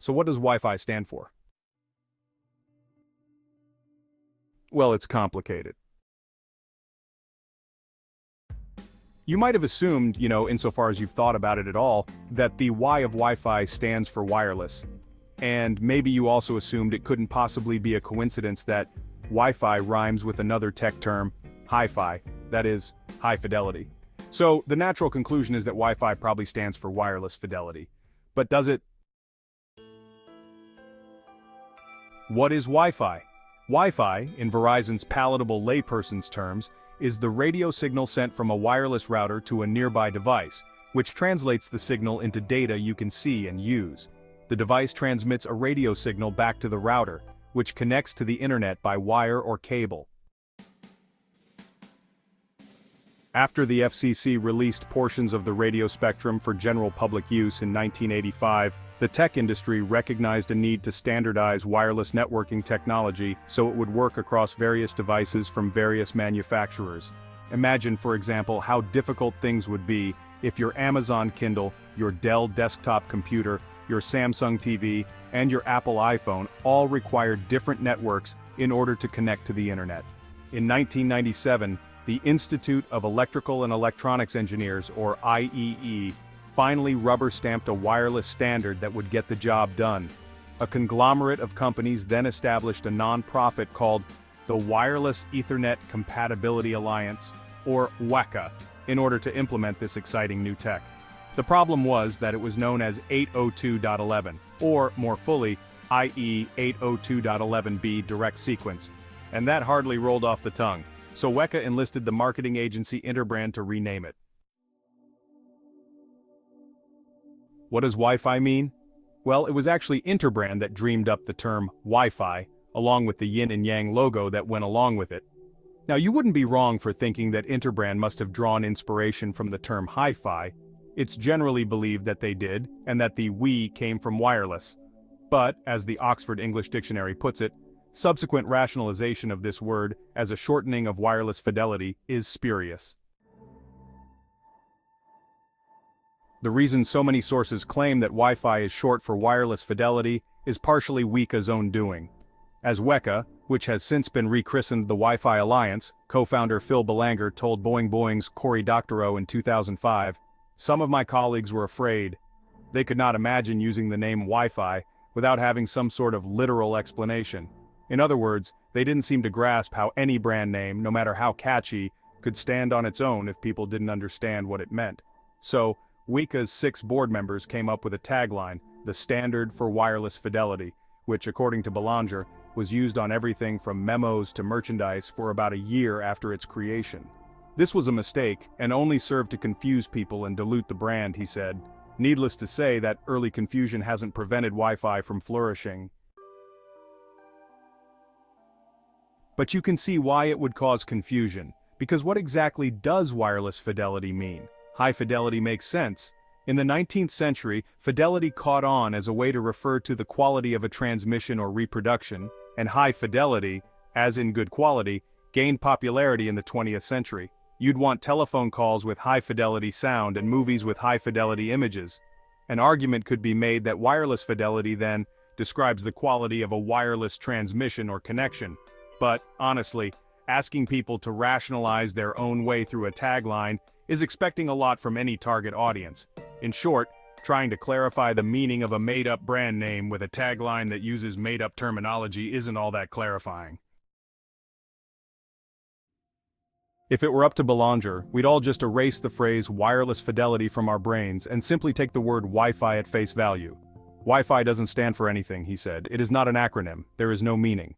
So what does Wi-Fi stand for? Well, it's complicated. You might have assumed, insofar as you've thought about it at all, that the Y of Wi-Fi stands for wireless. And maybe you also assumed it couldn't possibly be a coincidence that Wi-Fi rhymes with another tech term, hi-fi, that is, high fidelity. So the natural conclusion is that Wi-Fi probably stands for wireless fidelity. But does it? What is Wi-Fi? Wi-Fi, in Verizon's palatable layperson's terms, is the radio signal sent from a wireless router to a nearby device, which translates the signal into data you can see and use. The device transmits a radio signal back to the router, which connects to the internet by wire or cable. After the FCC released portions of the radio spectrum for general public use in 1985, the tech industry recognized a need to standardize wireless networking technology so it would work across various devices from various manufacturers. Imagine, for example, how difficult things would be if your Amazon Kindle, your Dell desktop computer, your Samsung TV, and your Apple iPhone all required different networks in order to connect to the internet. In 1997, the Institute of Electrical and Electronics Engineers, or IEE, finally rubber-stamped a wireless standard that would get the job done. A conglomerate of companies then established a non-profit called the Wireless Ethernet Compatibility Alliance, or WECA, in order to implement this exciting new tech. The problem was that it was known as 802.11, or, more fully, IE 802.11b direct sequence, and that hardly rolled off the tongue, so WECA enlisted the marketing agency Interbrand to rename it. What does Wi-Fi mean? Well, it was actually Interbrand that dreamed up the term Wi-Fi, along with the yin and yang logo that went along with it. Now, you wouldn't be wrong for thinking that Interbrand must have drawn inspiration from the term hi-fi. It's generally believed that they did, and that the "we" came from wireless. But, as the Oxford English Dictionary puts it, subsequent rationalization of this word as a shortening of wireless fidelity is spurious. The reason so many sources claim that Wi-Fi is short for wireless fidelity is partially WECA's own doing. As WECA, which has since been rechristened the Wi-Fi Alliance, co-founder Phil Belanger told Boing Boing's Cory Doctorow in 2005, "Some of my colleagues were afraid. They could not imagine using the name Wi-Fi without having some sort of literal explanation. In other words, they didn't seem to grasp how any brand name, no matter how catchy, could stand on its own if people didn't understand what it meant. So, WECA's 6 board members came up with a tagline, the Standard for Wireless Fidelity, which, according to Belanger, was used on everything from memos to merchandise for about a year after its creation. This was a mistake, and only served to confuse people and dilute the brand, he said. Needless to say, that early confusion hasn't prevented Wi-Fi from flourishing. But you can see why it would cause confusion, because what exactly does wireless fidelity mean? High fidelity makes sense. In the 19th century, fidelity caught on as a way to refer to the quality of a transmission or reproduction, and high fidelity, as in good quality, gained popularity in the 20th century. You'd want telephone calls with high fidelity sound and movies with high fidelity images. An argument could be made that wireless fidelity then describes the quality of a wireless transmission or connection. But, honestly, asking people to rationalize their own way through a tagline is expecting a lot from any target audience. In short, trying to clarify the meaning of a made-up brand name with a tagline that uses made-up terminology isn't all that clarifying. If it were up to Belanger, we'd all just erase the phrase wireless fidelity from our brains and simply take the word Wi-Fi at face value. Wi-Fi doesn't stand for anything, he said. It is not an acronym. There is no meaning.